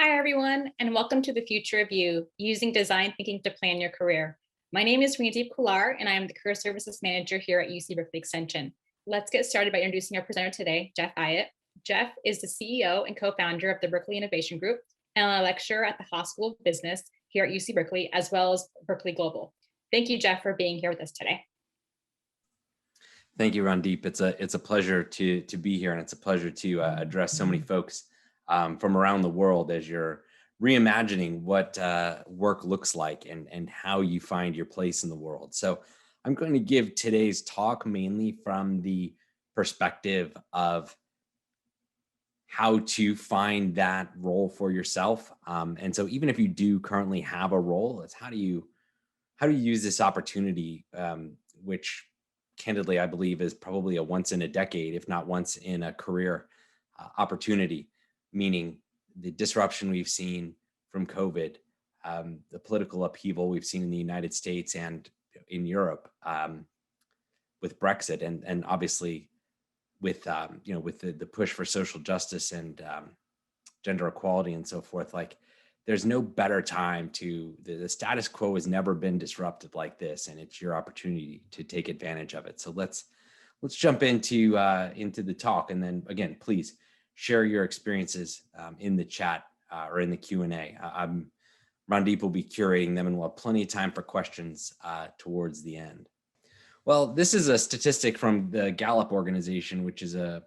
Hi, everyone, and welcome to the Future of You, using design thinking to plan your career. My name is Randeep Kular, and I am the Career Services Manager here at UC Berkeley Extension. Let's get started by introducing our presenter today, Jeff Eyet. Jeff is the CEO and co-founder of the Berkeley Innovation Group and a lecturer at the Haas School of Business here at UC Berkeley, as well as Berkeley Global. Thank you, Jeff, for being here with us today. Thank you, Randeep. It's a pleasure to be here, and it's a pleasure to address so many folks from around the world as you're reimagining what work looks like and how you find your place in the world. So I'm going to give today's talk mainly from the perspective of how to find that role for yourself. And so even if you do currently have a role, it's how do you use this opportunity, which candidly, I believe is probably a once in a decade, if not once in a career opportunity, meaning the disruption we've seen from COVID, the political upheaval we've seen in the United States and in Europe with Brexit, and obviously with with the push for social justice and gender equality and so forth. Like, there's no better time to, the status quo has never been disrupted like this, and it's your opportunity to take advantage of it. So let's jump into the talk, and then again, please share your experiences in the chat or in the Q&A. Randeep will be curating them, and we'll have plenty of time for questions towards the end. Well, this is a statistic from the Gallup organization, which is a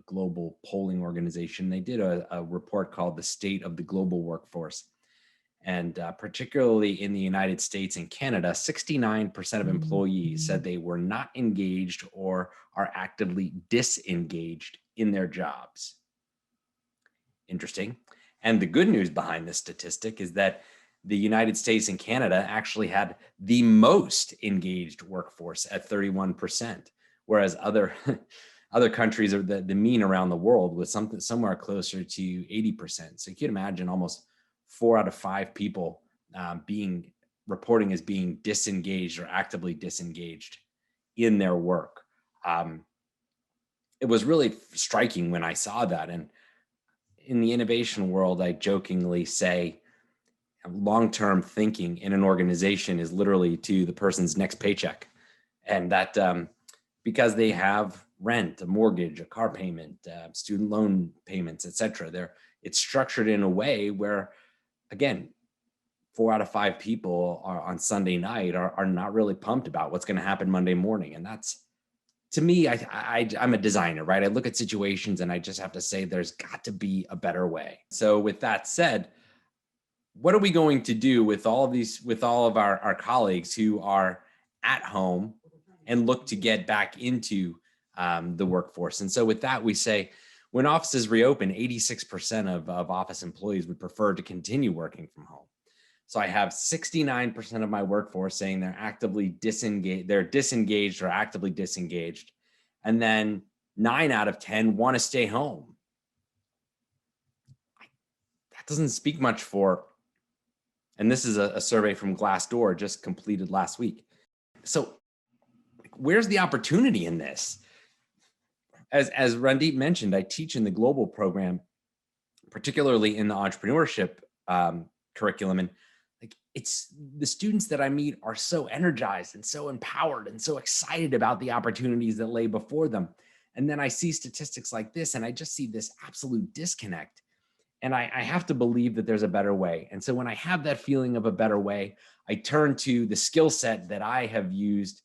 global polling organization. They did a report called The State of the Global Workforce. And particularly in the United States and Canada, 69% of employees said they were not engaged or are actively disengaged in their jobs. Interesting. And the good news behind this statistic is that the United States and Canada actually had the most engaged workforce at 31%, whereas other countries, or the mean around the world, was somewhere closer to 80%. So you can imagine almost 4 out of 5 people reporting as being disengaged or actively disengaged in their work. It was really striking when I saw that. And in the innovation world, I jokingly say long-term thinking in an organization is literally to the person's next paycheck. And that because they have rent, a mortgage, a car payment, student loan payments, etc. It's structured in a way where, again, 4 out of 5 people are on Sunday night are not really pumped about what's going to happen Monday morning. And that's, to me, I'm a designer, right? I look at situations and I just have to say there's got to be a better way. So with that said, what are we going to do with all of our colleagues who are at home and look to get back into the workforce? And so with that, we say, when offices reopen, 86% of office employees would prefer to continue working from home. So I have 69% of my workforce saying they're actively disengaged, they're disengaged or actively disengaged. And then 9 out of 10 want to stay home. That doesn't speak much for, and this is a survey from Glassdoor just completed last week. So where's the opportunity in this? As Randeep mentioned, I teach in the global program, particularly in the entrepreneurship curriculum. And like, it's the students that I meet are so energized and so empowered and so excited about the opportunities that lay before them. And then I see statistics like this, and I just see this absolute disconnect. And I have to believe that there's a better way. And so when I have that feeling of a better way, I turn to the skill set that I have used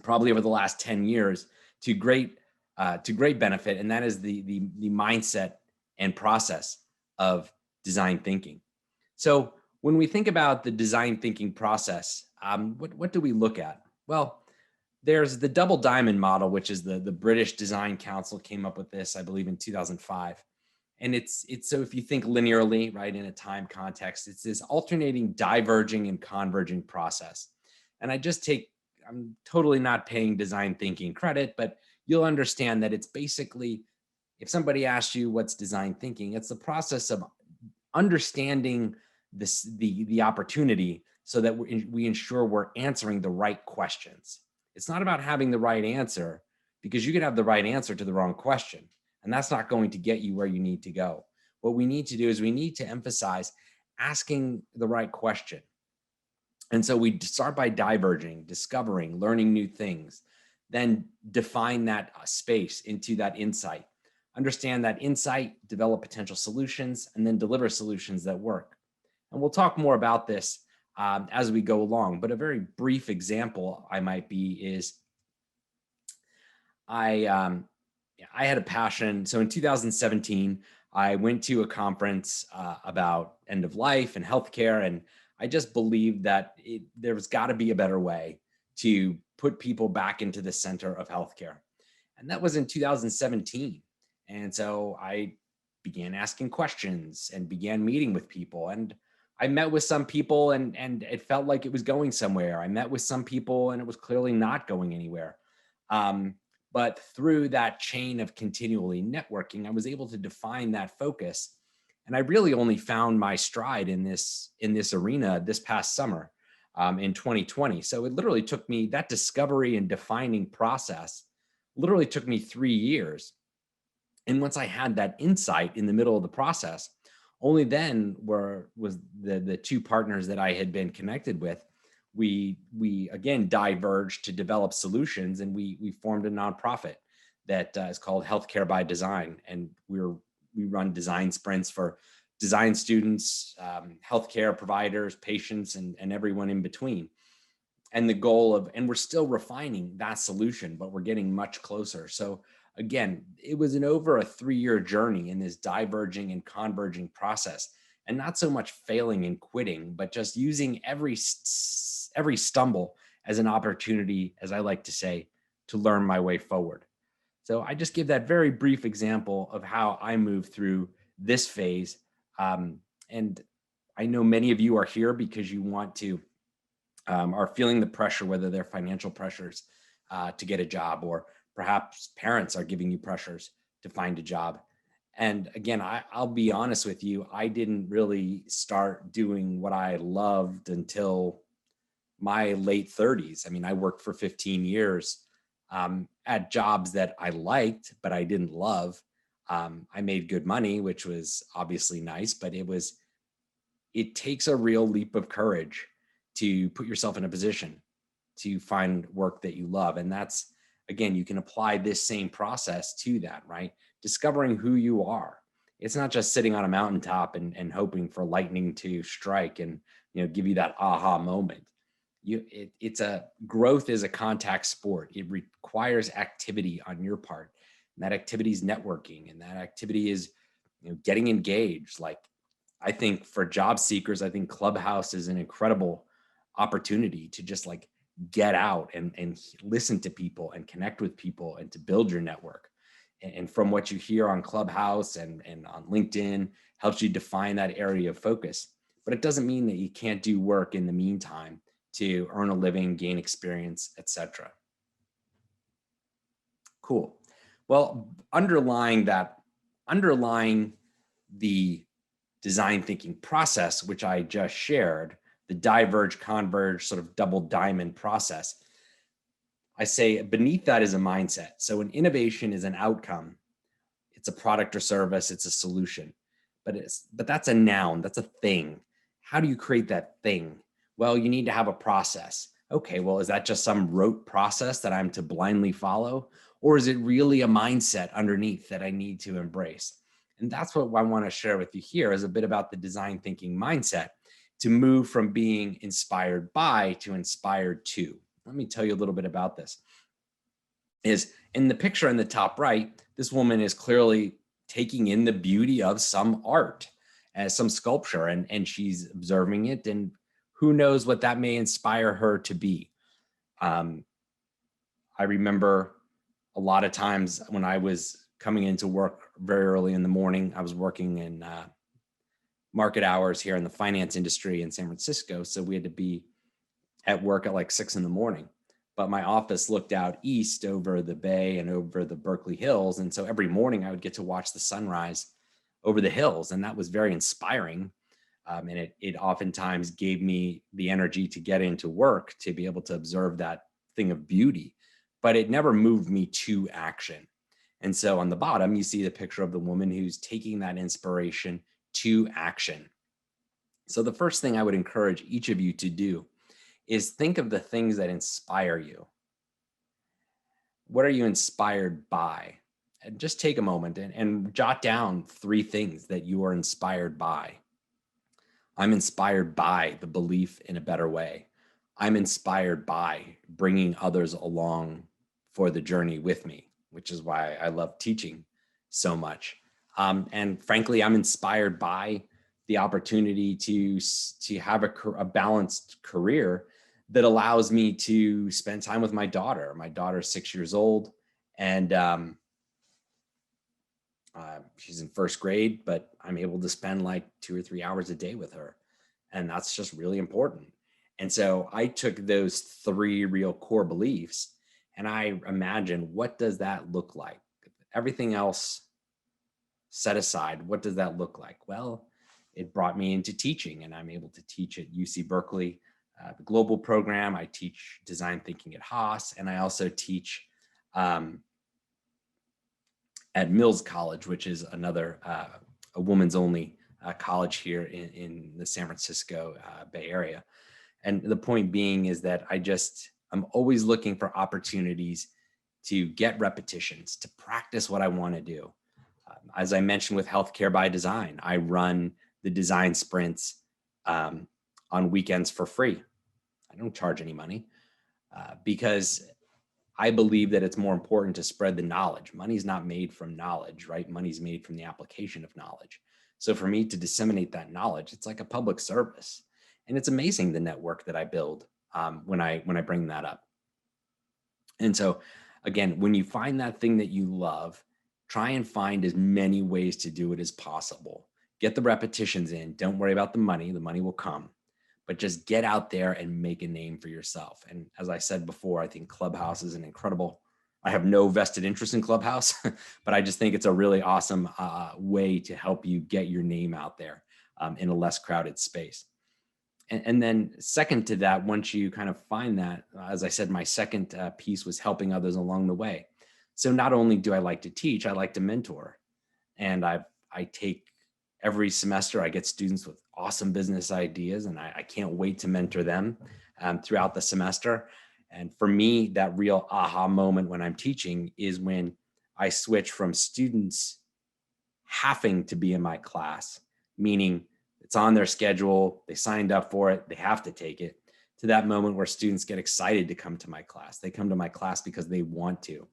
probably over the last 10 years to great benefit. And that is the mindset and process of design thinking. So when we think about the design thinking process, what do we look at? Well, there's the double diamond model, which is the British Design Council came up with this, I believe, in 2005. And it's so if you think linearly, right, in a time context, it's this alternating, diverging, and converging process. And I'm totally not paying design thinking credit, but you'll understand that it's basically, if somebody asks you what's design thinking, it's the process of understanding the opportunity so that we ensure we're answering the right questions. It's not about having the right answer, because you could have the right answer to the wrong question, and that's not going to get you where you need to go. what we need to do is we need to emphasize asking the right question. And so we start by diverging, discovering, learning new things, then define that space into that insight. Understand that insight, develop potential solutions, and then deliver solutions that work. And we'll talk more about this as we go along. But a very brief example I might be is I had a passion. So in 2017, I went to a conference about end of life and healthcare, and I just believed that there's got to be a better way to put people back into the center of healthcare. And that was in 2017. And so I began asking questions and began meeting with people. And I met with some people and it felt like it was going somewhere. I met with some people and it was clearly not going anywhere. But through that chain of continually networking, I was able to define that focus. And I really only found my stride in this arena this past summer in 2020. So it literally took me, that discovery and defining process literally took me 3 years. And once I had that insight in the middle of the process, only then was the two partners that I had been connected with, we again diverged to develop solutions, and we formed a nonprofit that is called Healthcare by Design, and we run design sprints for design students, healthcare providers, patients, and everyone in between. And the goal of, and we're still refining that solution, but we're getting much closer. So again, it was an over a 3-year journey in this diverging and converging process, and not so much failing and quitting, but just using every stumble as an opportunity, as I like to say, to learn my way forward. So I just give that very brief example of how I move through this phase. And I know many of you are here because you want to, are feeling the pressure, whether they're financial pressures to get a job, or perhaps parents are giving you pressures to find a job. And again, I'll be honest with you, I didn't really start doing what I loved until my late 30s. I mean, I worked for 15 years at jobs that I liked, but I didn't love. I made good money, which was obviously nice, but it takes a real leap of courage to put yourself in a position to find work that you love. And that's, again, you can apply this same process to that, right? Discovering who you are. It's not just sitting on a mountaintop and hoping for lightning to strike and, give you that aha moment. Growth is a contact sport. It requires activity on your part. And that activity is networking, and that activity is, getting engaged. Like, I think for job seekers, I think Clubhouse is an incredible opportunity to just like get out and listen to people and connect with people and to build your network. And from what you hear on Clubhouse and on LinkedIn, helps you define that area of focus. But it doesn't mean that you can't do work in the meantime to earn a living, gain experience, etc. Cool. Well, underlying the design thinking process, which I just shared, the diverge, converge, sort of double diamond process, I say beneath that is a mindset. So an innovation is an outcome. It's a product or service, it's a solution, but that's a noun, that's a thing. How do you create that thing? Well, you need to have a process. Okay, well, is that just some rote process that I'm to blindly follow? Or is it really a mindset underneath that I need to embrace? And that's what I want to share with you here, is a bit about the design thinking mindset to move from being inspired by to inspired to. Let me tell you a little bit about this. Is in the picture in the top right, this woman is clearly taking in the beauty of some art, as some sculpture, and she's observing it, and who knows what that may inspire her to be. I remember a lot of times when I was coming into work very early in the morning, I was working in market hours here in the finance industry in San Francisco. So we had to be at work at like 6 a.m. But my office looked out east over the bay and over the Berkeley hills. And so every morning I would get to watch the sunrise over the hills. And that was very inspiring. And it oftentimes gave me the energy to get into work, to be able to observe that thing of beauty. But it never moved me to action. And so on the bottom, you see the picture of the woman who's taking that inspiration to action. So the first thing I would encourage each of you to do is think of the things that inspire you. What are you inspired by? And just take a moment and jot down 3 things that you are inspired by. I'm inspired by the belief in a better way. I'm inspired by bringing others along for the journey with me, which is why I love teaching so much. And frankly, I'm inspired by the opportunity to have a balanced career that allows me to spend time with my daughter. My daughter's 6 years old, and she's in first grade, but I'm able to spend like 2 or 3 hours a day with her. And that's just really important. And so I took those 3 real core beliefs and I imagined, what does that look like? Everything else set aside, what does that look like? Well, it brought me into teaching, and I'm able to teach at UC Berkeley, the global program. I teach design thinking at Haas, and I also teach at Mills College, which is another a woman's only college here in the San Francisco Bay Area. And the point being is that I'm always looking for opportunities to get repetitions, to practice what I want to do. As I mentioned with Healthcare by Design, I run the design sprints on weekends for free. I don't charge any money because I believe that it's more important to spread the knowledge. Money's not made from knowledge, right? Money's made from the application of knowledge. So for me to disseminate that knowledge, it's like a public service. And it's amazing the network that I build when I bring that up. And so again, when you find that thing that you love, try and find as many ways to do it as possible. Get the repetitions in. Don't worry about the money. The money will come. But just get out there and make a name for yourself. And as I said before, I think Clubhouse is an incredible, I have no vested interest in Clubhouse, but I just think it's a really awesome way to help you get your name out there in a less crowded space. And then second to that, once you kind of find that, as I said, my second piece was helping others along the way. So not only do I like to teach, I like to mentor. And I take every semester, I get students with awesome business ideas, and I can't wait to mentor them throughout the semester. And for me, that real aha moment when I'm teaching is when I switch from students having to be in my class, meaning it's on their schedule, they signed up for it, they have to take it, to that moment where students get excited to come to my class. They come to my class because they want to.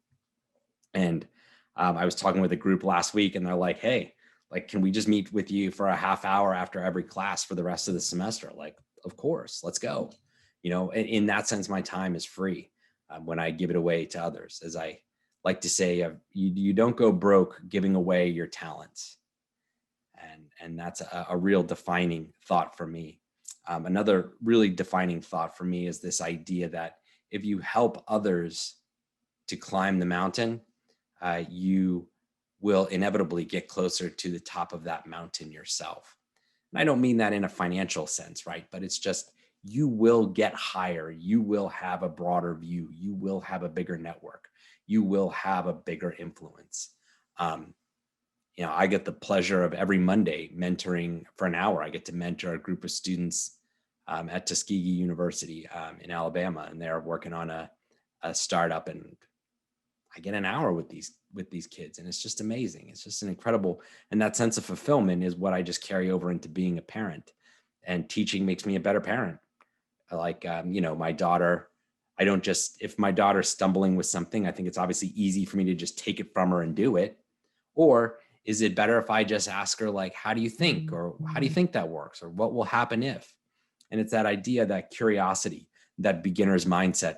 And I was talking with a group last week, and they're like, hey, like, can we just meet with you for a half hour after every class for the rest of the semester? Like, of course, let's go. You know, in that sense, my time is free when I give it away to others. As I like to say, you don't go broke giving away your talents. And that's a real defining thought for me. Another really defining thought for me is this idea that if you help others to climb the mountain, you will inevitably get closer to the top of that mountain yourself. And I don't mean that in a financial sense, right? But it's just, you will get higher. You will have a broader view. You will have a bigger network. You will have a bigger influence. You know, I get the pleasure of every Monday mentoring for an hour. I get to mentor a group of students at Tuskegee University in Alabama, and they're working on a startup, and I get an hour with these kids, and it's just amazing. It's just an incredible, and that sense of fulfillment is what I just carry over into being a parent. And teaching makes me a better parent. Like, you know, my daughter, I don't just, if my daughter's stumbling with something, I think it's obviously easy for me to just take it from her and do it. Or is it better if I just ask her, like, how do you think? Or how do you think that works? Or what will happen if? And it's that idea, that curiosity, that beginner's mindset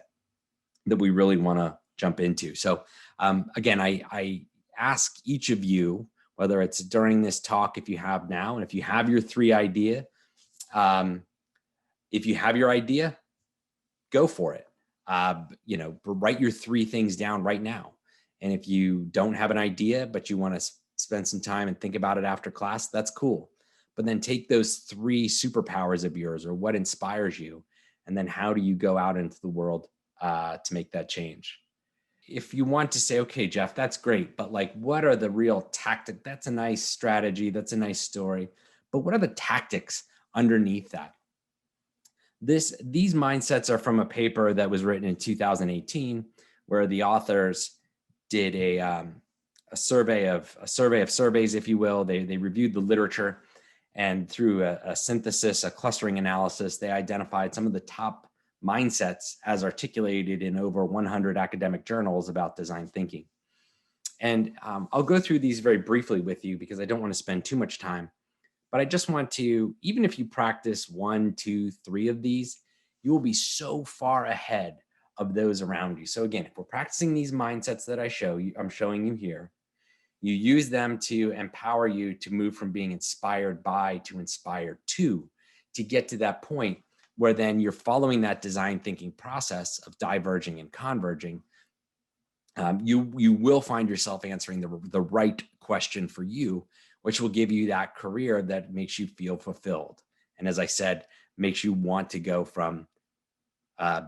that we really want to jump into. So again, I ask each of you, whether it's during this talk, if you have now, and if you have your 3 idea, if you have your idea, go for it. You know, write your 3 things down right now. And if you don't have an idea, but you want to spend some time and think about it after class, that's cool. But then take those 3 superpowers of yours, or what inspires you, and then how do you go out into the world to make that change? if you want to say, okay, Jeff, that's great, but like, what are the real tactics? That's a nice strategy. That's a nice story. But what are the tactics underneath that? These mindsets are from a paper that was written in 2018, where the authors did a survey of surveys, if you will. They reviewed the literature, and through a synthesis, a clustering analysis, they identified some of the top mindsets as articulated in over 100 academic journals about design thinking. And I'll go through these very briefly with you because I don't want to spend too much time. But I just want to, even if you practice 1, 2, 3 of these, you will be so far ahead of those around you. So again, if we're practicing these mindsets that I'm showing you here, you use them to empower you to move from being inspired by to inspired to get to that point where then you're following that design thinking process of diverging and converging. You will find yourself answering the right question for you, which will give you that career that makes you feel fulfilled. And as I said, makes you want to go from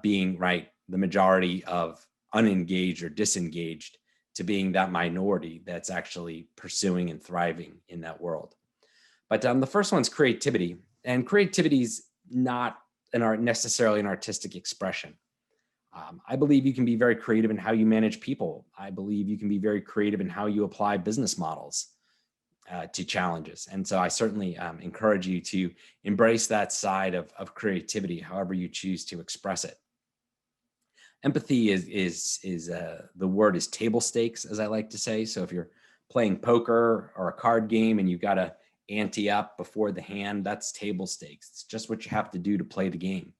being the majority of unengaged or disengaged to being that minority that's actually pursuing and thriving in that world. But the first one's creativity, and creativity is not necessarily an artistic expression. I believe you can be very creative in how you manage people. I believe you can be very creative in how you apply business models to challenges. And so I certainly encourage you to embrace that side of creativity, however you choose to express it. Empathy is the word is table stakes, as I like to say. So if you're playing poker or a card game and you've got to ante up before the hand, that's table stakes. It's just what you have to do to play the game.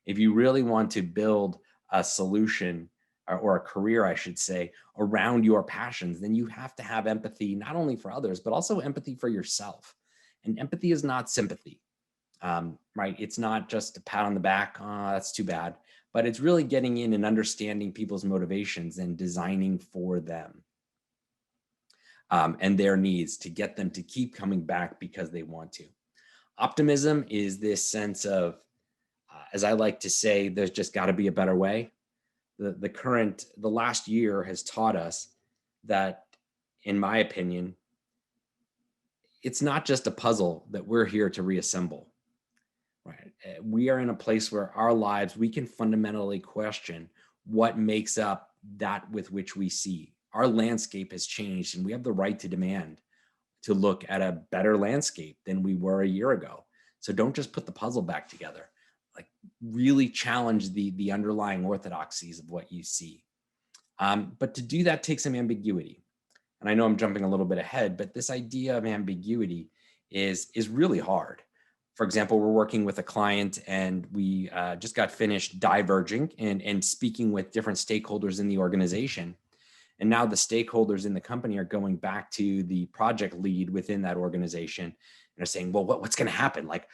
If you really want to build a solution or a career, I should say, around your passions, then you have to have empathy, not only for others, but also empathy for yourself. And empathy is not sympathy, right? It's not just a pat on the back, oh, that's too bad, but it's really getting in and understanding people's motivations and designing for them and their needs to get them to keep coming back because they want to. Optimism is this sense of, as I like to say, there's just got to be a better way. The last year has taught us that, in my opinion, it's not just a puzzle that we're here to reassemble, right? We are in a place where our lives, we can fundamentally question what makes up that with which we see. Our landscape has changed, and we have the right to demand to look at a better landscape than we were a year ago. So don't just put the puzzle back together. Like, really challenge the underlying orthodoxies of what you see. But to do that takes some ambiguity. And I know I'm jumping a little bit ahead, but this idea of ambiguity is really hard. For example, we're working with a client and we just got finished diverging and speaking with different stakeholders in the organization. And now the stakeholders in the company are going back to the project lead within that organization and are saying, well, what's going to happen? Like,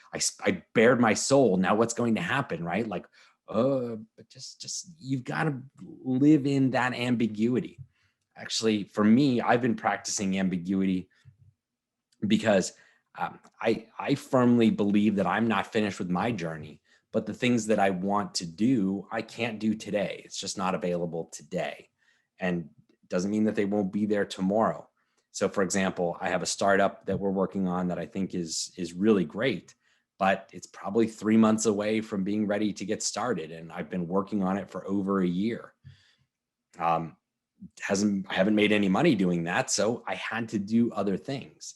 I bared my soul. Now what's going to happen, right? Like, but just you've got to live in that ambiguity. Actually, for me, I've been practicing ambiguity because I firmly believe that I'm not finished with my journey, but the things that I want to do, I can't do today. It's just not available today. And it doesn't mean that they won't be there tomorrow. So for example, I have a startup that we're working on that I think is really great, but it's probably 3 months away from being ready to get started. And I've been working on it for over a year. I haven't made any money doing that. So I had to do other things.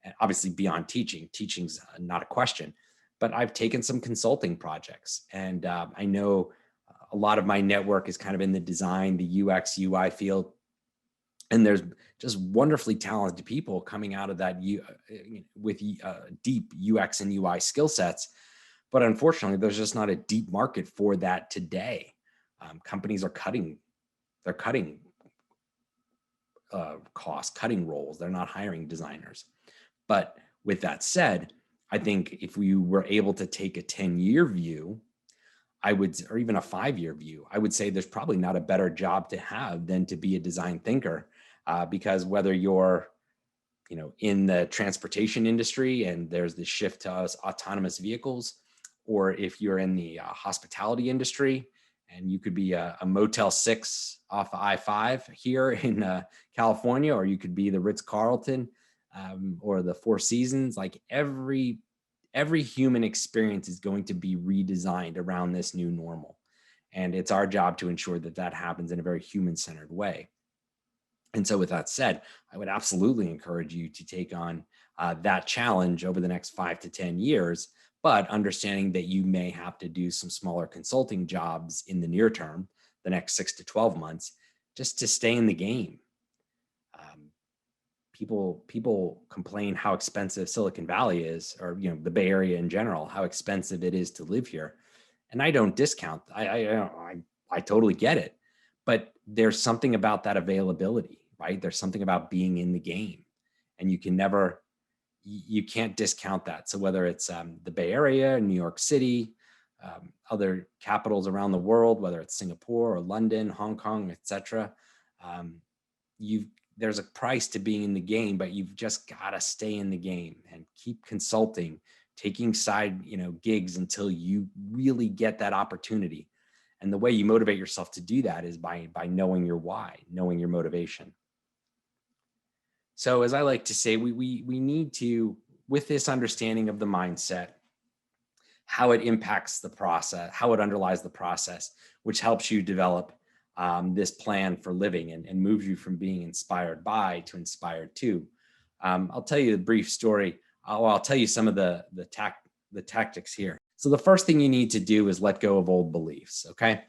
And obviously beyond teaching's not a question, but I've taken some consulting projects, and I know a lot of my network is kind of in the design, the UX, UI field. And there's just wonderfully talented people coming out of that with deep UX and UI skill sets. But unfortunately, there's just not a deep market for that today. Companies are cutting costs, cutting roles. They're not hiring designers. But with that said, I think if we were able to take a 10-year view, or even a 5-year view, I would say there's probably not a better job to have than to be a design thinker, because whether you're, in the transportation industry and there's the shift to autonomous vehicles, or if you're in the hospitality industry And you could be a Motel 6 off of I-5 here in California, or you could be the Ritz-Carlton or the Four Seasons. Like every human experience is going to be redesigned around this new normal. And it's our job to ensure that that happens in a very human-centered way. And so with that said, I would absolutely encourage you to take on that challenge over the next 5 to 10 years, but understanding that you may have to do some smaller consulting jobs in the near term, the next 6 to 12 months, just to stay in the game. People complain how expensive Silicon Valley is, or the Bay Area in general, how expensive it is to live here. And I don't discount. I totally get it, but there's something about that availability, right? There's something about being in the game, and you can't discount that. So whether it's the Bay Area, New York City, other capitals around the world, whether it's Singapore or London, Hong Kong, etc., there's a price to being in the game, but you've just got to stay in the game and keep consulting, taking side gigs until you really get that opportunity. And the way you motivate yourself to do that is by knowing your why, knowing your motivation. So as I like to say, we need to, with this understanding of the mindset, how it impacts the process, how it underlies the process, which helps you develop this plan for living and moves you from being inspired by to inspired to. I'll tell you a brief story. I'll tell you some of the tactics here. So the first thing you need to do is let go of old beliefs, okay?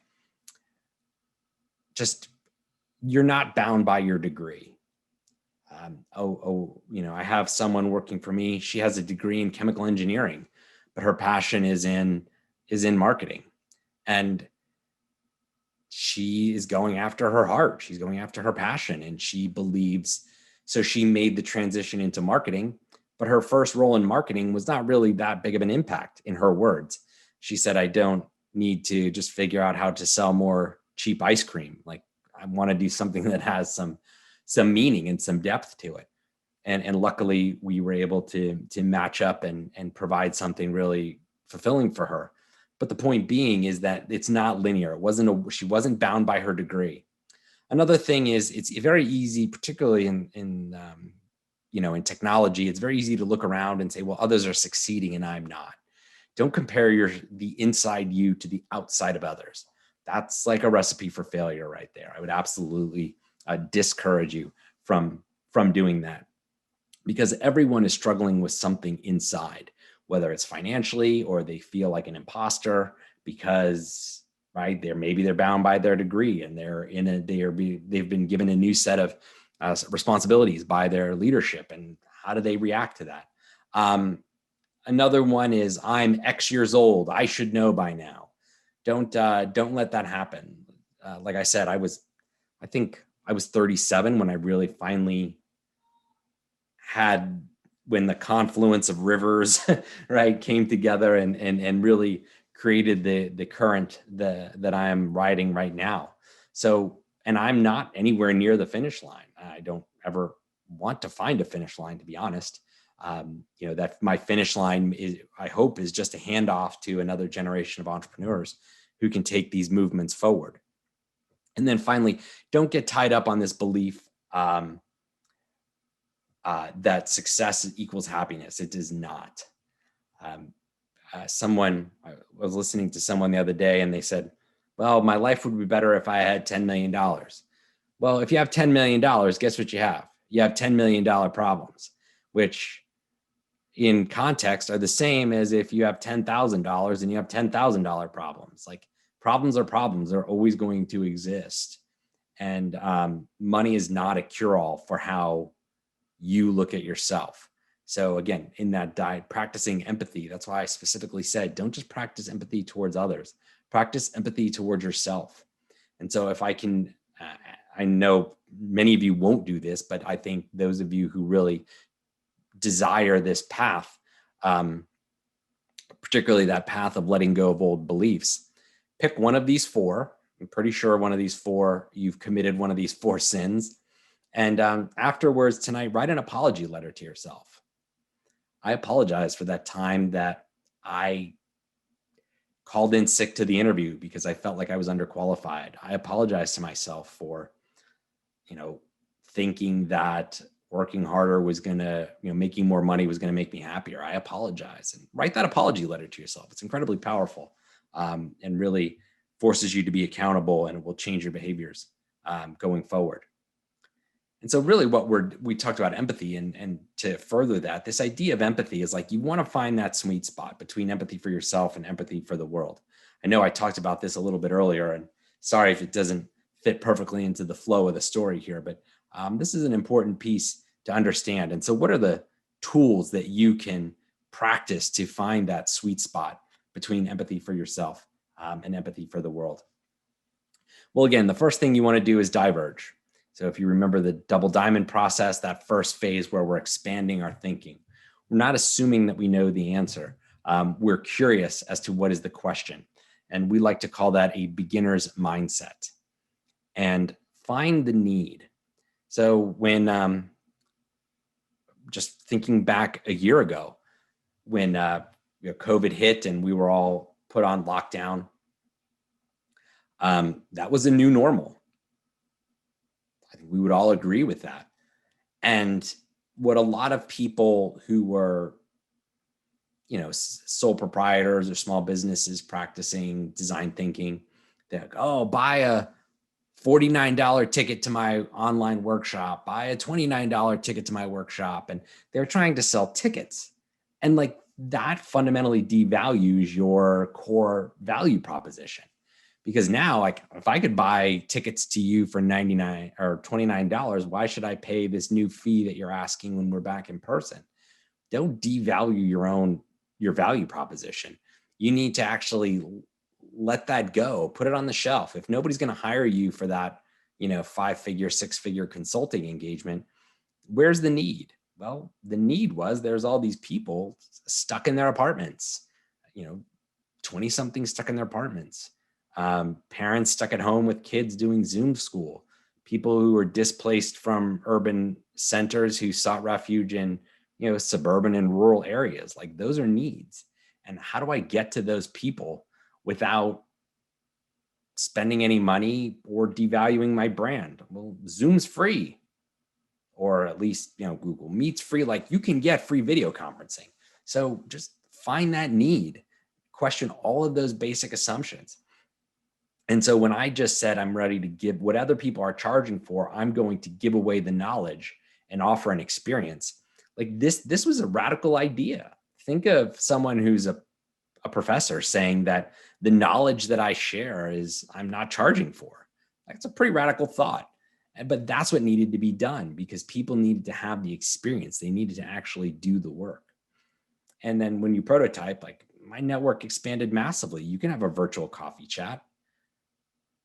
Just, you're not bound by your degree. I have someone working for me. She has a degree in chemical engineering, but her passion is in marketing. And she is going after her heart. She's going after her passion, and she believes, so she made the transition into marketing, but her first role in marketing was not really that big of an impact, in her words. She said, I don't need to just figure out how to sell more cheap ice cream. Like, I want to do something that has some meaning and some depth to it. And luckily we were able to match up and provide something really fulfilling for her. But the point being is that it's not linear. She wasn't bound by her degree. Another thing is, it's very easy, particularly in technology, it's very easy to look around and say, well, others are succeeding and I'm not. Don't compare the inside you to the outside of others. That's like a recipe for failure right there. I would absolutely discourage you from doing that, because everyone is struggling with something inside, whether it's financially or they feel like an imposter because, right, they're bound by their degree and they've been given a new set of responsibilities by their leadership, and how do they react to that? Another one is, I'm X years old, I should know by now. Don't let that happen. Like I said, I think I was 37 when I really finally when the confluence of rivers, right, came together and really created the current that I am riding right now. So, and I'm not anywhere near the finish line. I don't ever want to find a finish line, to be honest. That my finish line I hope is just a handoff to another generation of entrepreneurs who can take these movements forward. And then finally, don't get tied up on this belief that success equals happiness. It does not. I was listening to someone the other day and they said, well, my life would be better if I had $10 million. Well, if you have $10 million, guess what you have? You have $10 million problems, which in context are the same as if you have $10,000 and you have $10,000 problems. Like, problems are problems. They're always going to exist. And money is not a cure-all for how you look at yourself. So again, in that diet, practicing empathy, that's why I specifically said, don't just practice empathy towards others, practice empathy towards yourself. And so if I can, I know many of you won't do this, but I think those of you who really desire this path, particularly that path of letting go of old beliefs, pick one of these four. I'm pretty sure one of these four, you've committed one of these four sins. And afterwards tonight, write an apology letter to yourself. I apologize for that time that I called in sick to the interview because I felt like I was underqualified. I apologized to myself for, thinking that working harder was going to, making more money was going to make me happier. I apologize, and write that apology letter to yourself. It's incredibly powerful, and really forces you to be accountable, and it will change your behaviors going forward. And so really we talked about empathy, and to further that, this idea of empathy is like, you want to find that sweet spot between empathy for yourself and empathy for the world. I know I talked about this a little bit earlier, and sorry if it doesn't fit perfectly into the flow of the story here, but this is an important piece to understand. And so what are the tools that you can practice to find that sweet spot between empathy for yourself and empathy for the world? Well, again, the first thing you want to do is diverge. So if you remember the double diamond process, that first phase where we're expanding our thinking, we're not assuming that we know the answer. We're curious as to what is the question. And we like to call that a beginner's mindset. And find the need. So when, just thinking back a year ago, when COVID hit and we were all put on lockdown, that was a new normal. I think we would all agree with that. And what a lot of people who were, sole proprietors or small businesses practicing design thinking, they're like, oh, buy a $49 ticket to my online workshop, buy a $29 ticket to my workshop. And they're trying to sell tickets. And like that fundamentally devalues your core value proposition. Because now, like, if I could buy tickets to you for $99 or $29, why should I pay this new fee that you're asking when we're back in person? Don't devalue your value proposition. You need to actually let that go, put it on the shelf. If nobody's going to hire you for that, 5-figure, 6-figure consulting engagement, where's the need? Well, the need was there's all these people stuck in their apartments, 20 something stuck in their apartments. Parents stuck at home with kids doing Zoom school, people who were displaced from urban centers who sought refuge in, suburban and rural areas. Like, those are needs. And how do I get to those people without spending any money or devaluing my brand? Well, Zoom's free, or at least, Google Meet's free. Like, you can get free video conferencing. So just find that need, question all of those basic assumptions. And so when I just said, I'm ready to give what other people are charging for, I'm going to give away the knowledge and offer an experience. Like, this was a radical idea. Think of someone who's a professor saying that the knowledge that I share is I'm not charging for. That's a pretty radical thought. But that's what needed to be done, because people needed to have the experience. They needed to actually do the work. And then when you prototype, like, my network expanded massively. You can have a virtual coffee chat.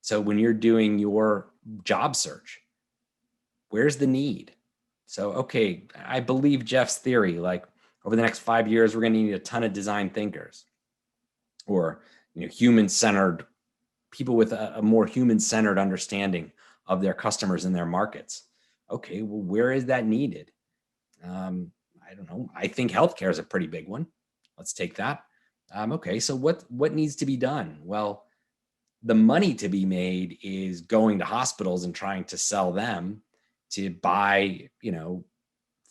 So when you're doing your job search, where's the need? So, okay, I believe Jeff's theory, like, over the next 5 years, we're going to need a ton of design thinkers, or, human-centered people with a more human-centered understanding of their customers and their markets. Okay, well, where is that needed? I don't know. I think healthcare is a pretty big one. Let's take that. Okay, so what needs to be done? Well, the money to be made is going to hospitals and trying to sell them to buy,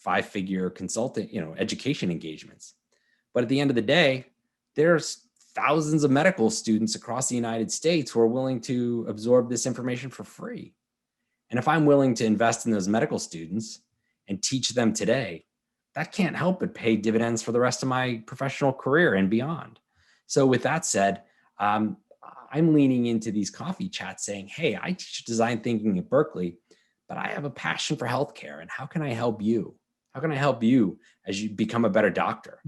5-figure consultant, education engagements. But at the end of the day, there's thousands of medical students across the United States who are willing to absorb this information for free. And if I'm willing to invest in those medical students and teach them today, that can't help but pay dividends for the rest of my professional career and beyond. So with that said, I'm leaning into these coffee chats saying, hey, I teach design thinking at Berkeley, but I have a passion for healthcare. And how can I help you? How can I help you as you become a better doctor?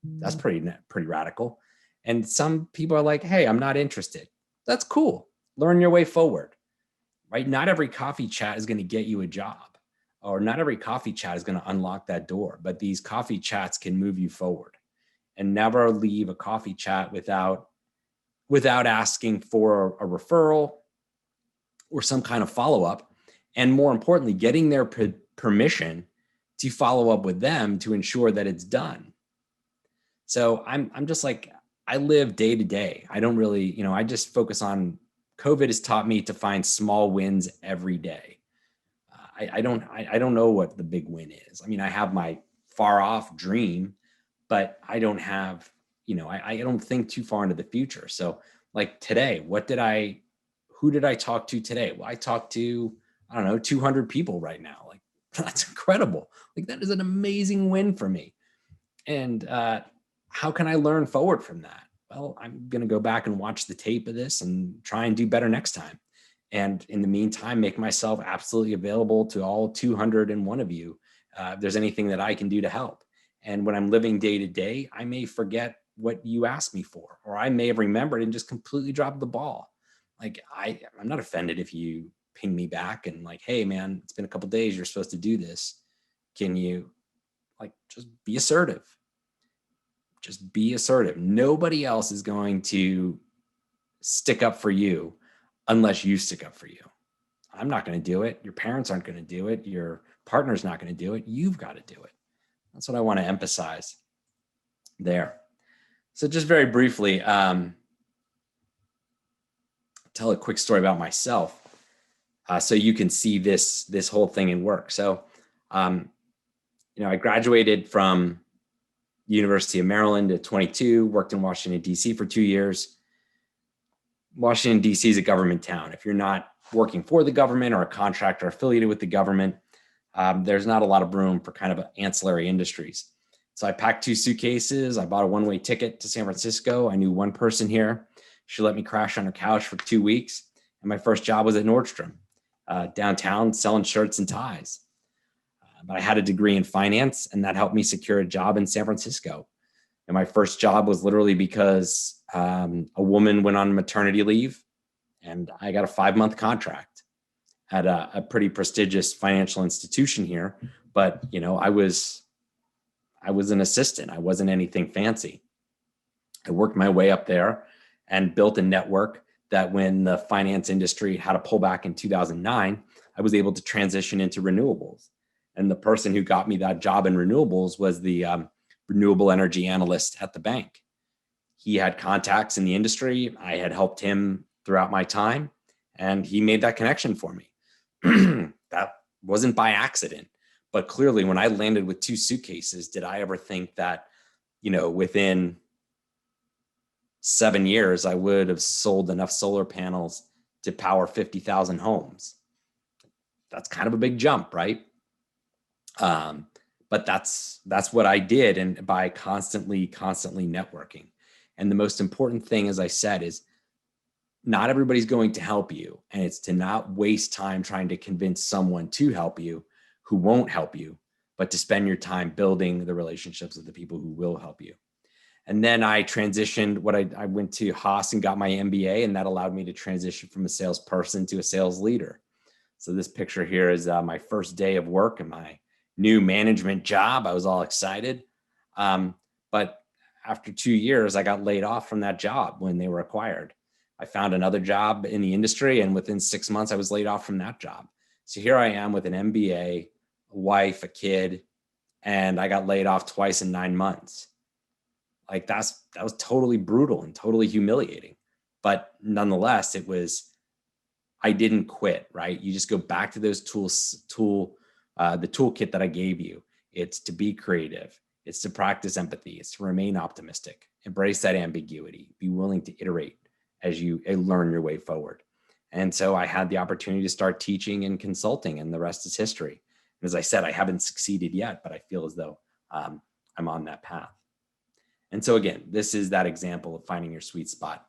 That's pretty radical. And some people are like, hey, I'm not interested. That's cool. Learn your way forward, right? Not every coffee chat is going to get you a job, or not every coffee chat is going to unlock that door, but these coffee chats can move you forward. And never leave a coffee chat without asking for a referral or some kind of follow-up. And more importantly, getting their permission to follow up with them to ensure that it's done. So I'm just like, I live day to day. I don't really, I just focus on COVID has taught me to find small wins every day. I don't know what the big win is. I mean, I have my far off dream, but I don't have, I don't think too far into the future. So like today, who did I talk to today? Well, I talked to, I don't know, 200 people right now. Like that's incredible. Like that is an amazing win for me. And how can I learn forward from that? Well, I'm going to go back and watch the tape of this and try and do better next time. And in the meantime, make myself absolutely available to all 201 of you. If there's anything that I can do to help. And when I'm living day to day, I may forget what you asked me for, or I may have remembered and just completely dropped the ball. Like I'm not offended if you ping me back and like, hey man, it's been a couple of days. You're supposed to do this. Can you just be assertive? Just be assertive. Nobody else is going to stick up for you unless you stick up for you. I'm not going to do it. Your parents aren't going to do it. Your partner's not going to do it. You've got to do it. That's what I want to emphasize there. So just very briefly, tell a quick story about myself so you can see this whole thing in work. So, I graduated from University of Maryland at 22, worked in Washington, D.C. for 2 years. Washington, D.C. is a government town. If you're not working for the government or a contractor affiliated with the government, there's not a lot of room for kind of ancillary industries. So I packed 2 suitcases. I bought a one-way ticket to San Francisco. I knew one person here. She let me crash on her couch for 2 weeks. And my first job was at Nordstrom, downtown, selling shirts and ties. But I had a degree in finance, and that helped me secure a job in San Francisco. And my first job was literally because a woman went on maternity leave, and I got a 5-month contract at a pretty prestigious financial institution here. But I was an assistant. I wasn't anything fancy. I worked my way up there and built a network that when the finance industry had a pullback in 2009, I was able to transition into renewables. And the person who got me that job in renewables was the renewable energy analyst at the bank. He had contacts in the industry. I had helped him throughout my time, and he made that connection for me. That wasn't by accident, but clearly when I landed with 2 suitcases, did I ever think that, within 7 years, I would have sold enough solar panels to power 50,000 homes? That's kind of a big jump, right? But that's what I did, and by constantly networking. And the most important thing, as I said, is not everybody's going to help you, and it's to not waste time trying to convince someone to help you who won't help you, but to spend your time building the relationships with the people who will help you. And then I transitioned. I went to Haas and got my MBA, and that allowed me to transition from a salesperson to a sales leader. So this picture here is my first day of work in my new management job. I was all excited. But after 2 years, I got laid off from that job when they were acquired. I found another job in the industry, and within 6 months, I was laid off from that job. So here I am with an MBA, a wife, a kid, and I got laid off twice in 9 months. Like that was totally brutal and totally humiliating. But nonetheless, I didn't quit, right? You just go back to those the toolkit that I gave you. It's to be creative. It's to practice empathy. It's to remain optimistic, embrace that ambiguity, be willing to iterate as you learn your way forward. And so I had the opportunity to start teaching and consulting, and the rest is history. And as I said, I haven't succeeded yet, but I feel as though I'm on that path. And so again, this is that example of finding your sweet spot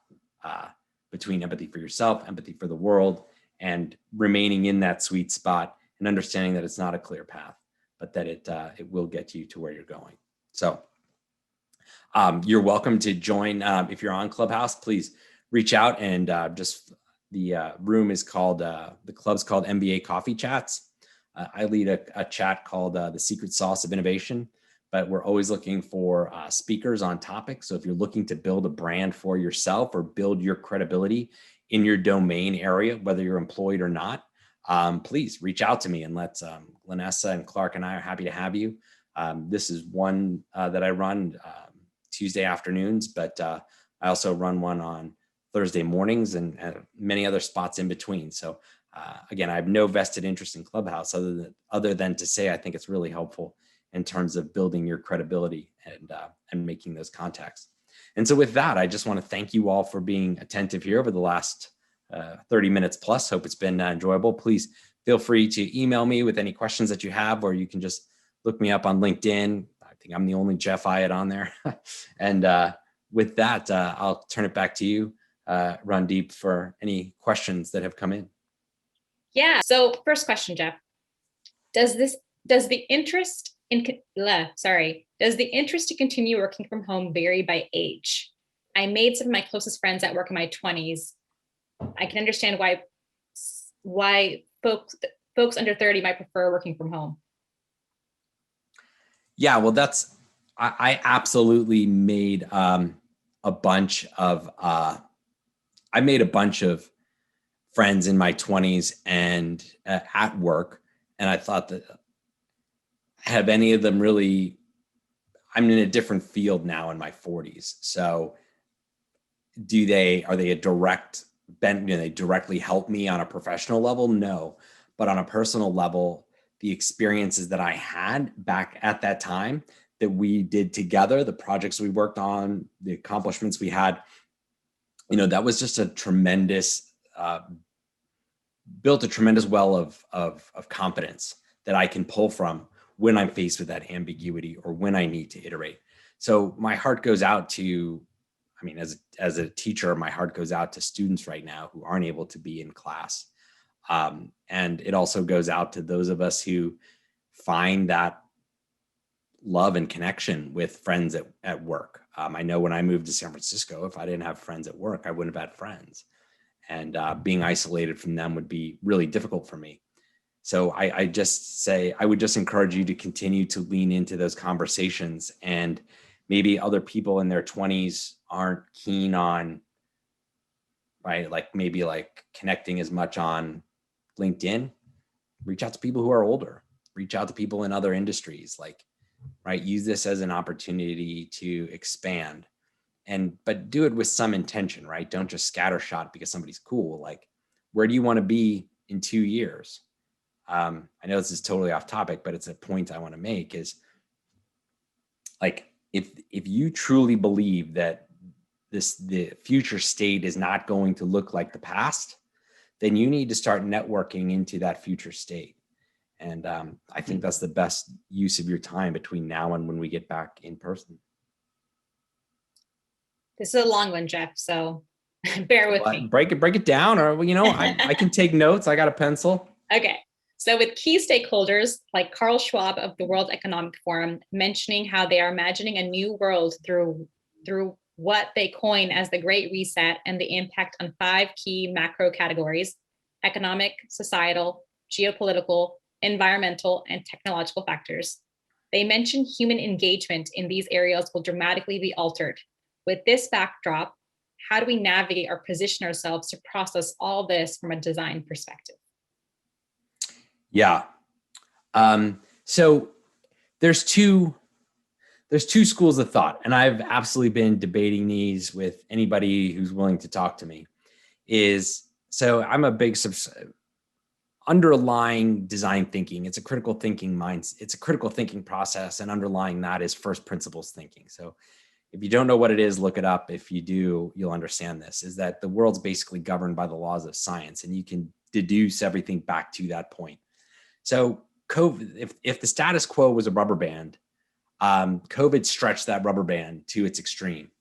between empathy for yourself, empathy for the world, and remaining in that sweet spot and understanding that it's not a clear path, but that it will get you to where you're going. So you're welcome to join. If you're on Clubhouse, please reach out, and the room is called, the club's called MBA Coffee Chats. I lead a chat called The Secret Sauce of Innovation, but we're always looking for speakers on topics. So if you're looking to build a brand for yourself or build your credibility in your domain area, whether you're employed or not, please reach out to me, and let's, Lanessa and Clark and I are happy to have you. This is one that I run Tuesday afternoons, but I also run one on Thursday mornings and many other spots in between. So again, I have no vested interest in Clubhouse other than to say I think it's really helpful in terms of building your credibility and making those contacts. And so with that, I just want to thank you all for being attentive here over the last 30 minutes plus. Hope it's been enjoyable. Please feel free to email me with any questions that you have, or you can just look me up on LinkedIn. I think I'm the only Jeff Eyet on there. And with that, I'll turn it back to you, Randeep, for any questions that have come in. Yeah. So first question, Jeff, does the interest to continue working from home vary by age? I made some of my closest friends at work in my 20s. I can understand why folks under 30 might prefer working from home. Yeah, well, I absolutely made a bunch of friends in my 20s and at work. And I thought that, have any of them really, I'm in a different field now in my 40s. So are they a direct, they directly help me on a professional level? No, but on a personal level, the experiences that I had back at that time that we did together, the projects we worked on, the accomplishments we had, that was just a tremendous, built a tremendous well of confidence that I can pull from when I'm faced with that ambiguity or when I need to iterate. So my heart goes out to, as a teacher, my heart goes out to students right now who aren't able to be in class. And it also goes out to those of us who find that love and connection with friends at work. I know when I moved to San Francisco, if I didn't have friends at work, I wouldn't have had friends. And being isolated from them would be really difficult for me. So I would just encourage you to continue to lean into those conversations. And maybe other people in their 20s aren't keen on, right? Maybe connecting as much on LinkedIn. Reach out to people who are older, reach out to people in other industries, right? Use this as an opportunity to expand, but do it with some intention, right? Don't just scattershot because somebody's cool. Where do you want to be in 2 years? I know this is totally off topic, but it's a point I want to make is if you truly believe that the future state is not going to look like the past, then you need to start networking into that future state. And I think that's the best use of your time between now and when we get back in person. This is a long one, Jeff, so bear with me. Break it down, or I can take notes. I got a pencil. Okay. So with key stakeholders like Carl Schwab of the World Economic Forum mentioning how they are imagining a new world through what they coin as the Great Reset and the impact on 5 key macro categories: economic, societal, geopolitical, environmental, and technological factors. They mention human engagement in these areas will dramatically be altered. With this backdrop, how do we navigate or position ourselves to process all this from a design perspective? Yeah. So there's two schools of thought, and I've absolutely been debating these with anybody who's willing to talk to me. So I'm a big underlying design thinking. It's a critical thinking mindset. It's a critical thinking process, and underlying that is first principles thinking. So if you don't know what it is, look it up. If you do, you'll understand this, is that the world's basically governed by the laws of science, and you can deduce everything back to that point. So COVID, if the status quo was a rubber band, COVID stretched that rubber band to its extreme.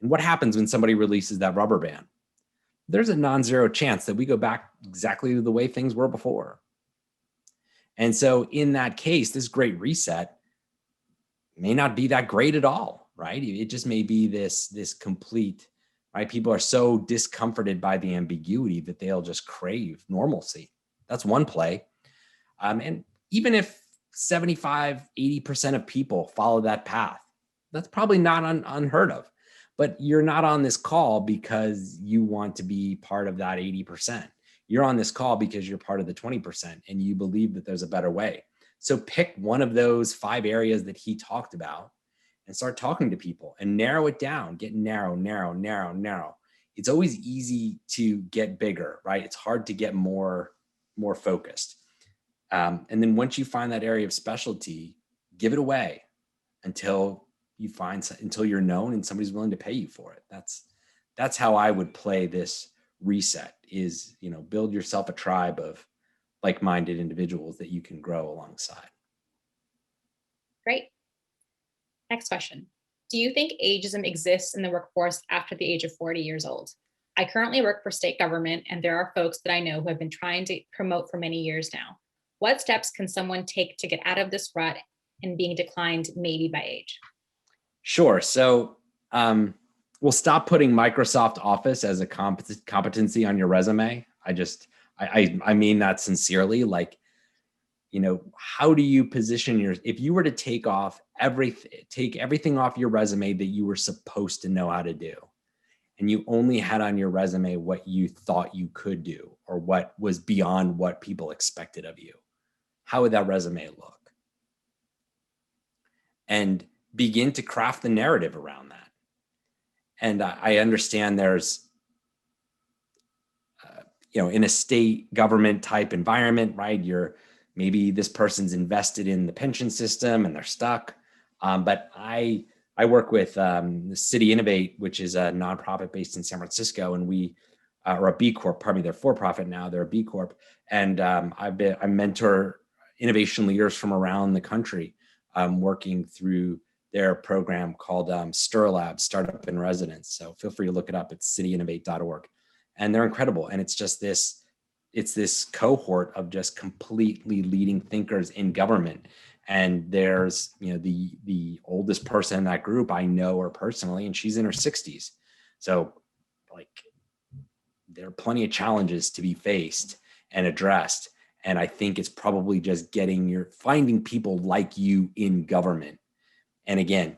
And what happens when somebody releases that rubber band? There's a non-zero chance that we go back exactly to the way things were before. And so in that case, this great reset may not be that great at all, right? It just may be this complete, right? People are so discomforted by the ambiguity that they'll just crave normalcy. That's one play. And even if 75, 80% of people follow that path, that's probably not unheard of. But you're not on this call because you want to be part of that 80%. You're on this call because you're part of the 20% and you believe that there's a better way. So pick one of those 5 areas that he talked about and start talking to people and narrow it down, get narrow, narrow, narrow, narrow. It's always easy to get bigger, right? It's hard to get more focused. And then once you find that area of specialty, give it away until you're known and somebody's willing to pay you for it. That's how I would play this reset is, build yourself a tribe of like-minded individuals that you can grow alongside. Great. Next question. Do you think ageism exists in the workforce after the age of 40 years old? I currently work for state government, and there are folks that I know who have been trying to promote for many years now. What steps can someone take to get out of this rut and being declined maybe by age? Sure. So we'll stop putting Microsoft Office as a competency on your resume. I mean that sincerely. Like, how do you position if you were to take everything off your resume that you were supposed to know how to do, and you only had on your resume what you thought you could do or what was beyond what people expected of you, how would that resume look? And begin to craft the narrative around that. And I understand there's, in a state government type environment, right? Maybe this person's invested in the pension system and they're stuck. But I work with the City Innovate, which is a nonprofit based in San Francisco, and we are a B Corp. Pardon me, they're for profit now. They're a B Corp, and I mentor innovation leaders from around the country, working through their program called Stir Lab, Startup in Residence. So feel free to look it up. It's cityinnovate.org, and they're incredible. And it's just this cohort of just completely leading thinkers in government. And there's, the oldest person in that group, I know her personally, and she's in her 60s. So there are plenty of challenges to be faced and addressed. And I think it's probably just finding people like you in government. And again,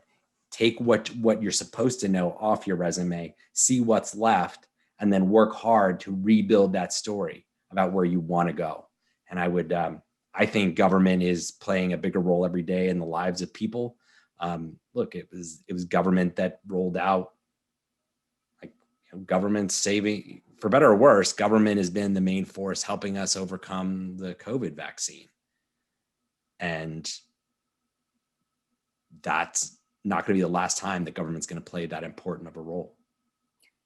take what you're supposed to know off your resume, see what's left, and then work hard to rebuild that story about where you want to go. And I think government is playing a bigger role every day in the lives of people. Look, it was government that rolled out, government saving, for better or worse, government has been the main force helping us overcome the COVID vaccine. And that's not going to be the last time that government's going to play that important of a role.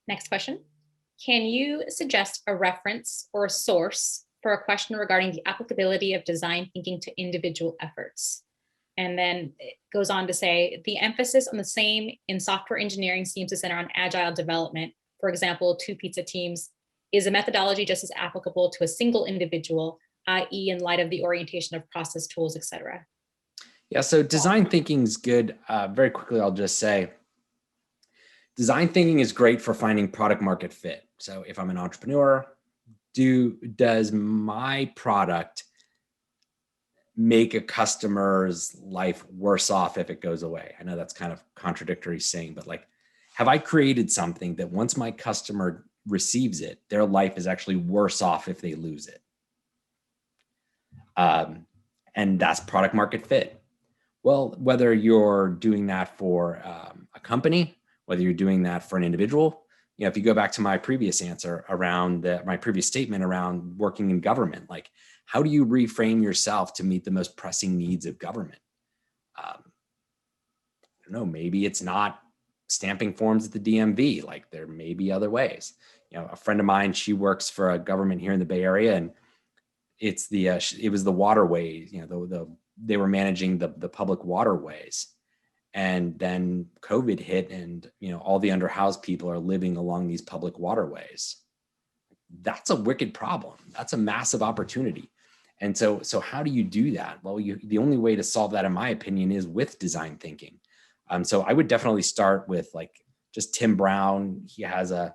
Next question. Can you suggest a reference or a source for a question regarding the applicability of design thinking to individual efforts? And then it goes on to say, the emphasis on the same in software engineering seems to center on agile development. For example, 2 pizza teams. Is a methodology just as applicable to a single individual, i.e. in light of the orientation of process tools, et cetera? Yeah, so design thinking is good. Very quickly, I'll just say, design thinking is great for finding product market fit. So if I'm an entrepreneur, does my product make a customer's life worse off if it goes away? I know that's kind of contradictory saying, but have I created something that once my customer receives it, their life is actually worse off if they lose it? And that's product market fit. Well, whether you're doing that for a company, whether you're doing that for an individual, if you go back to my previous answer around my previous statement around working in government, how do you reframe yourself to meet the most pressing needs of government? I don't know, maybe it's not stamping forms at the DMV. There may be other ways. A friend of mine, she works for a government here in the Bay Area, and it was the waterways, they were managing the public waterways. And then COVID hit, and all the underhoused people are living along these public waterways. That's a wicked problem. That's a massive opportunity. And so how do you do that? Well, the only way to solve that, in my opinion, is with design thinking. So I would definitely start with just Tim Brown. He has a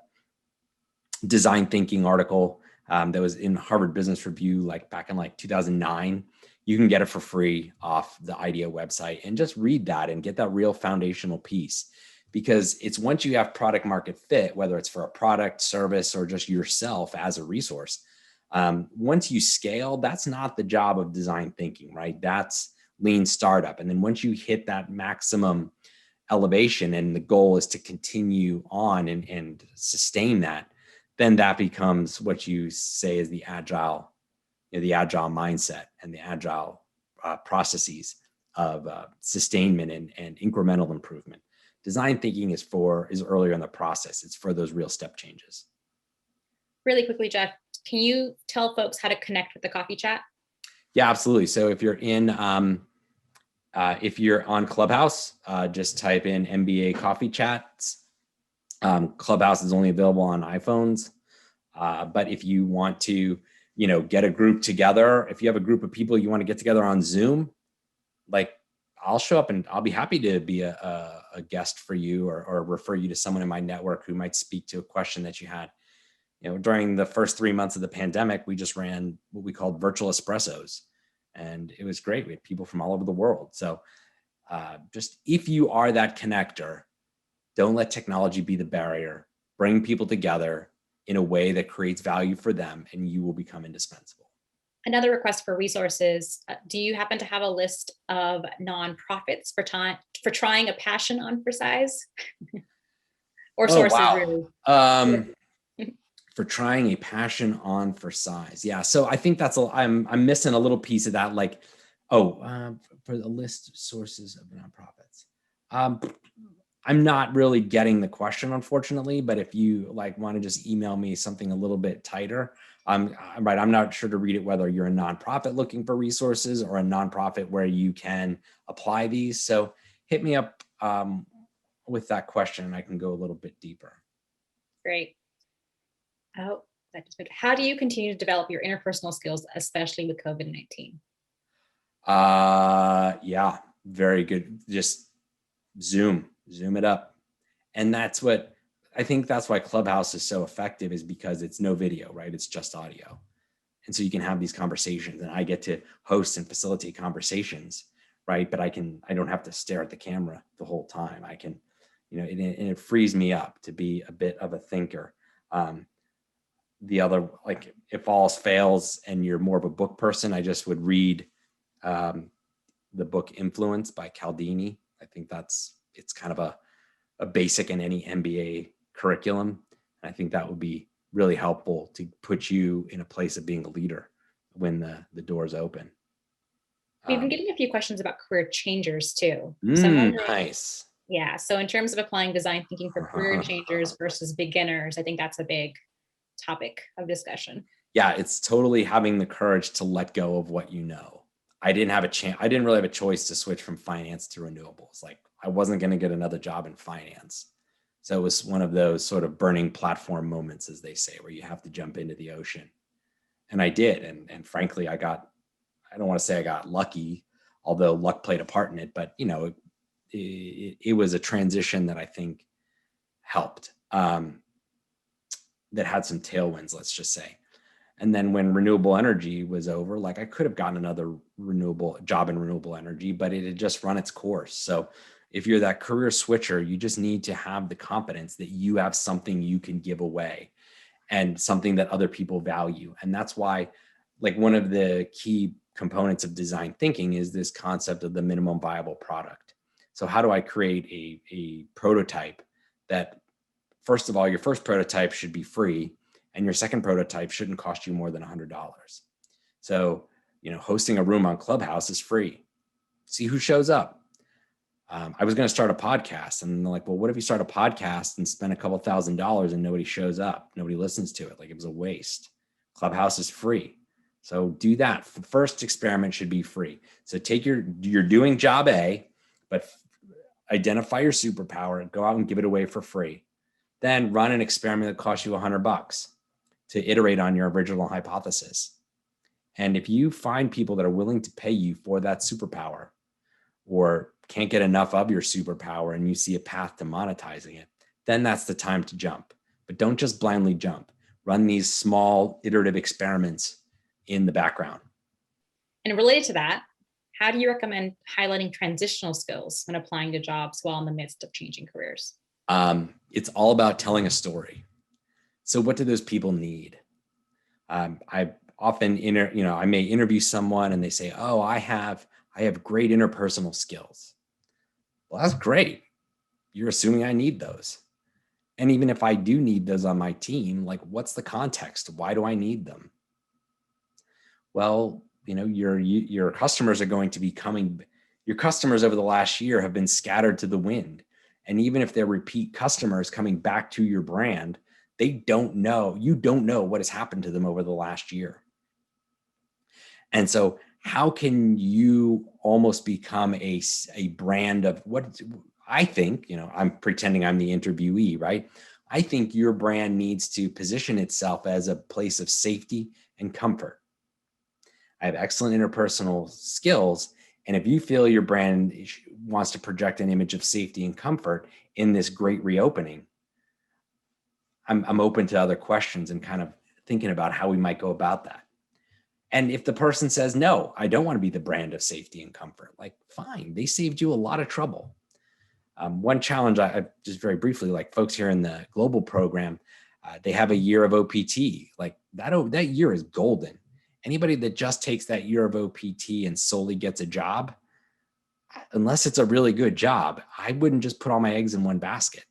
design thinking article that was in Harvard Business Review back in 2009. You can get it for free off the IDEO website, and just read that and get that real foundational piece, because it's once you have product market fit, whether it's for a product, service, or just yourself as a resource, once you scale, that's not the job of design thinking, right? That's lean startup. And then once you hit that maximum elevation and the goal is to continue on and sustain that, then that becomes what you say is the agile, the agile mindset and the agile processes of sustainment and incremental improvement. Design thinking is earlier in the process. It's for those real step changes. Really quickly, Jeff, can you tell folks how to connect with the coffee chat? Yeah, absolutely. So if you're on Clubhouse, just type in MBA Coffee Chats. Clubhouse is only available on iPhones. But if you want to, get a group together, if you have a group of people you want to get together on Zoom, like I'll show up and I'll be happy to be a guest for you or refer you to someone in my network who might speak to a question that you had. During the first 3 months of the pandemic, we just ran what we called virtual espressos. And it was great. We had people from all over the world. So just if you are that connector, don't let technology be the barrier. Bring people together in a way that creates value for them, and you will become indispensable. Another request for resources. Do you happen to have a list of nonprofits for trying a passion on for size? Or sources, wow. really? For trying a passion on for size. Yeah. So I think I'm missing a little piece of that. Like, for the list of sources of nonprofits. I'm not really getting the question, unfortunately, but if you want to just email me something a little bit tighter, I'm right. I'm not sure to read it, whether you're a nonprofit looking for resources or a nonprofit where you can apply these. So hit me up with that question and I can go a little bit deeper. Great. Oh, how do you continue to develop your interpersonal skills, especially with COVID-19? Yeah, very good. Just zoom it up. And that's what I think that's why Clubhouse is so effective, is because it's no video, right? It's just audio. And so you can have these conversations and I get to host and facilitate conversations, right? But I don't have to stare at the camera the whole time. I can, and it frees me up to be a bit of a thinker. The other, if all else fails and you're more of a book person, I just would read the book Influence by Cialdini. I think it's kind of a basic in any MBA curriculum. And I think that would be really helpful to put you in a place of being a leader when the doors open. We've been getting a few questions about career changers too. Nice. Yeah. So in terms of applying design thinking for career changers versus beginners, I think that's a big topic of discussion. Yeah, it's totally having the courage to let go of what you know. I didn't really have a choice to switch from finance to renewables. I wasn't going to get another job in finance. So it was one of those sort of burning platform moments, as they say, where you have to jump into the ocean. And I did. And frankly, I don't want to say I got lucky, although luck played a part in it, but it was a transition that I think helped, that had some tailwinds, let's just say. And then when renewable energy was over, I could have gotten another renewable job in renewable energy, but it had just run its course. So if you're that career switcher, you just need to have the confidence that you have something you can give away and something that other people value. And that's why, one of the key components of design thinking is this concept of the minimum viable product. So how do I create a prototype that, first of all, your first prototype should be free, and your second prototype shouldn't cost you more than $100. So, hosting a room on Clubhouse is free. See who shows up. I was going to start a podcast, and they're like, well, what if you start a podcast and spend a couple $1,000s and nobody shows up? Nobody listens to it. It was a waste. Clubhouse is free. So do that. The first experiment should be free. So you're doing job A, but identify your superpower and go out and give it away for free. Then run an experiment that costs you $100 to iterate on your original hypothesis. And if you find people that are willing to pay you for that superpower, or can't get enough of your superpower and you see a path to monetizing it, then that's the time to jump. But don't just blindly jump. Run these small iterative experiments in the background. And related to that, how do you recommend highlighting transitional skills when applying to jobs while in the midst of changing careers? It's all about telling a story. So what do those people need? I often, I may interview someone and they say, oh, I have great interpersonal skills. Well, that's great. you're assuming I need those. And even if I do need those on my team, like what's the context? Why do I need them? Well, your customers are going to be coming. Your customers over the last year have been scattered to the wind. And even if they're repeat customers coming back to your brand, you don't know what has happened to them over the last year. And so how can you almost become a brand of what I think, I'm pretending I'm the interviewee, right? I think your brand needs to position itself as a place of safety and comfort. I have excellent interpersonal skills. And if you feel your brand wants to project an image of safety and comfort in this great reopening, I'm open to other questions and kind of thinking about how we might go about that. And if the person says, no, I don't want to be the brand of safety and comfort, like, fine, they saved you a lot of trouble. One challenge, I just very briefly, like folks here in the global program, they have a year of OPT. Like that year is golden. Anybody that just takes that year of OPT and solely gets a job, unless it's a really good job, I wouldn't just put all my eggs in one basket.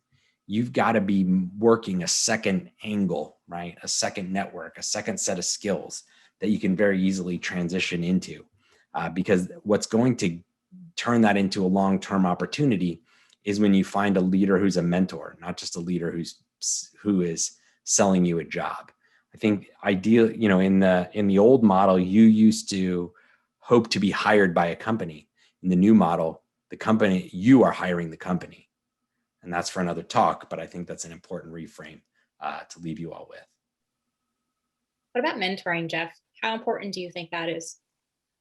You've got to be working a second angle, right? A second network, a second set of skills that you can very easily transition into. Because what's going to turn that into a long-term opportunity is when you find a leader who's a mentor, not just a leader who is selling you a job. I think ideally, in the old model, you used to hope to be hired by a company. In the new model, you are hiring the company. And that's for another talk, but I think that's an important reframe to leave you all with. What about mentoring, Jeff? How important do you think that is?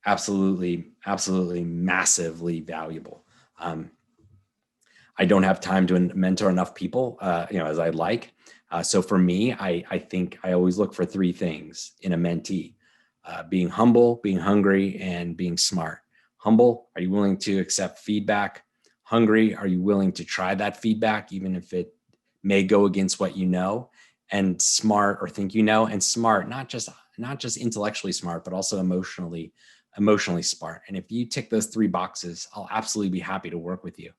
Absolutely, massively valuable. I don't have time to mentor enough people, as I'd like. So for me, I think I always look for three things in a mentee: being humble, being hungry, and being smart. Humble, are you willing to accept feedback? Hungry, are you willing to try that feedback, even if it may go against what you know? And smart, or think you know, and smart, not just intellectually smart, but also emotionally smart. And if you tick those three boxes, I'll absolutely be happy to work with you.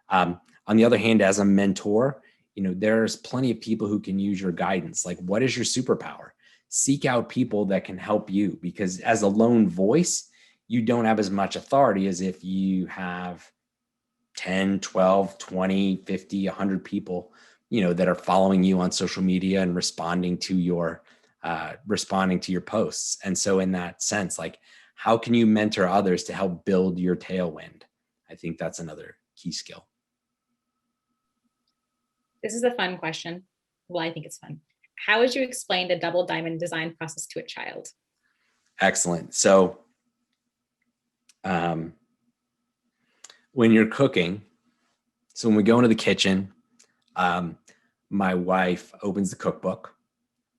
On the other hand, as a mentor, there's plenty of people who can use your guidance. Like, what is your superpower? Seek out people that can help you, because as a lone voice, you don't have as much authority as if you have 10, 12, 20, 50, 100 people, that are following you on social media and responding to your posts. And so in that sense, like, how can you mentor others to help build your tailwind? I think that's another key skill. This is a fun question. Well, I think it's fun. How would you explain the double diamond design process to a child? Excellent. So when you're cooking, so when we go into the kitchen, my wife opens the cookbook,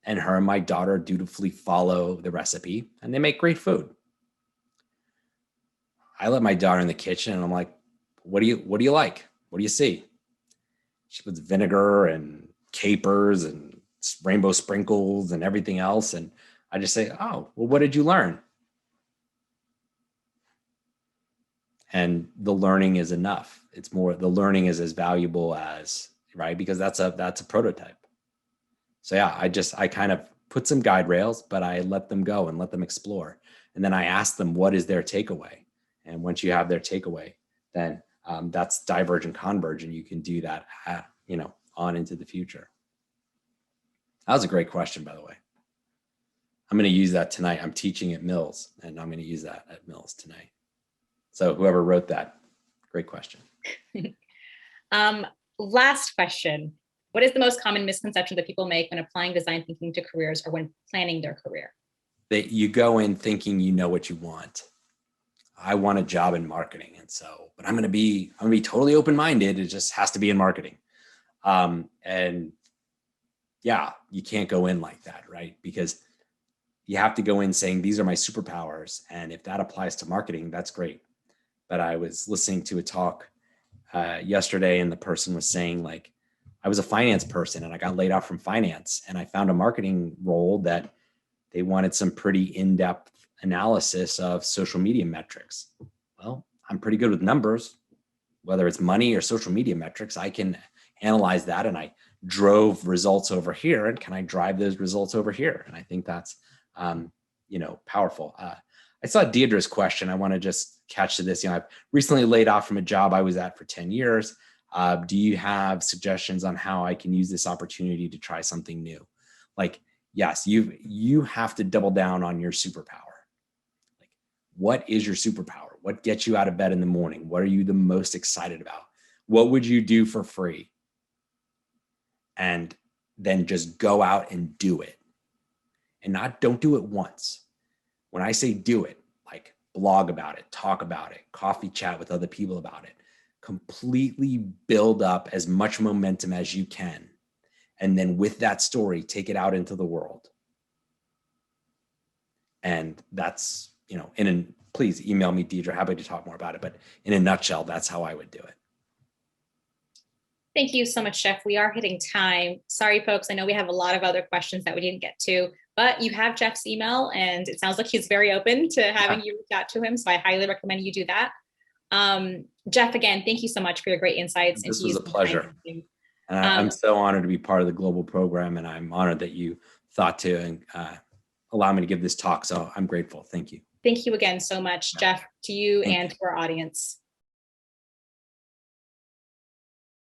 and her and my daughter dutifully follow the recipe, and they make great food. I let my daughter in the kitchen, and I'm like, what do you like? What do you see? She puts vinegar and capers and rainbow sprinkles and everything else. And I just say, oh, well, what did you learn? And the learning is enough. It's more, the learning is as valuable as, right? Because that's a prototype. So yeah, I kind of put some guide rails, but I let them go and let them explore. And then I ask them, what is their takeaway? And once you have their takeaway, then that's diverge and converge, and you can do that, on into the future. That was a great question, by the way. I'm going to use that tonight. I'm teaching at Mills, and I'm going to use that at Mills tonight. So whoever wrote that, great question. Last question. What is the most common misconception that people make when applying design thinking to careers or when planning their career? That you go in thinking you know what you want. I want a job in marketing, and so, but I'm going to be totally open-minded. It just has to be in marketing. And yeah, you can't go in like that, right? Because you have to go in saying, these are my superpowers. And if that applies to marketing, that's great. But I was listening to a talk yesterday, and the person was saying, like, I was a finance person and I got laid off from finance, and I found a marketing role that they wanted some pretty in-depth analysis of social media metrics. Well, I'm pretty good with numbers. whether it's money or social media metrics, I can analyze that, and I drove results over here, and can I drive those results over here? And I think that's, powerful. I saw Deirdre's question. I want to just catch to this. I've recently laid off from a job I was at for 10 years. Do you have suggestions on how I can use this opportunity to try something new? Like, yes, you have to double down on your superpower. Like, what is your superpower? What gets you out of bed in the morning? What are you the most excited about? What would you do for free? And then just go out and do it. And don't do it once. When I say do it, like blog about it, talk about it, coffee chat with other people about it, completely build up as much momentum as you can. And then with that story, take it out into the world. And that's, please email me, Deidre, happy to talk more about it. But in a nutshell, that's how I would do it. Thank you so much, Jeff. We are hitting time. Sorry, folks. I know we have a lot of other questions that we didn't get to, but you have Jeff's email, and it sounds like he's very open to having you reach out to him. So I highly recommend you do that. Jeff, again, thank you so much for your great insights. This was a pleasure. And I'm so honored to be part of the global program, and I'm honored that you thought to allow me to give this talk. So I'm grateful. Thank you. Thank you again so much, Jeff, to you and to our audience.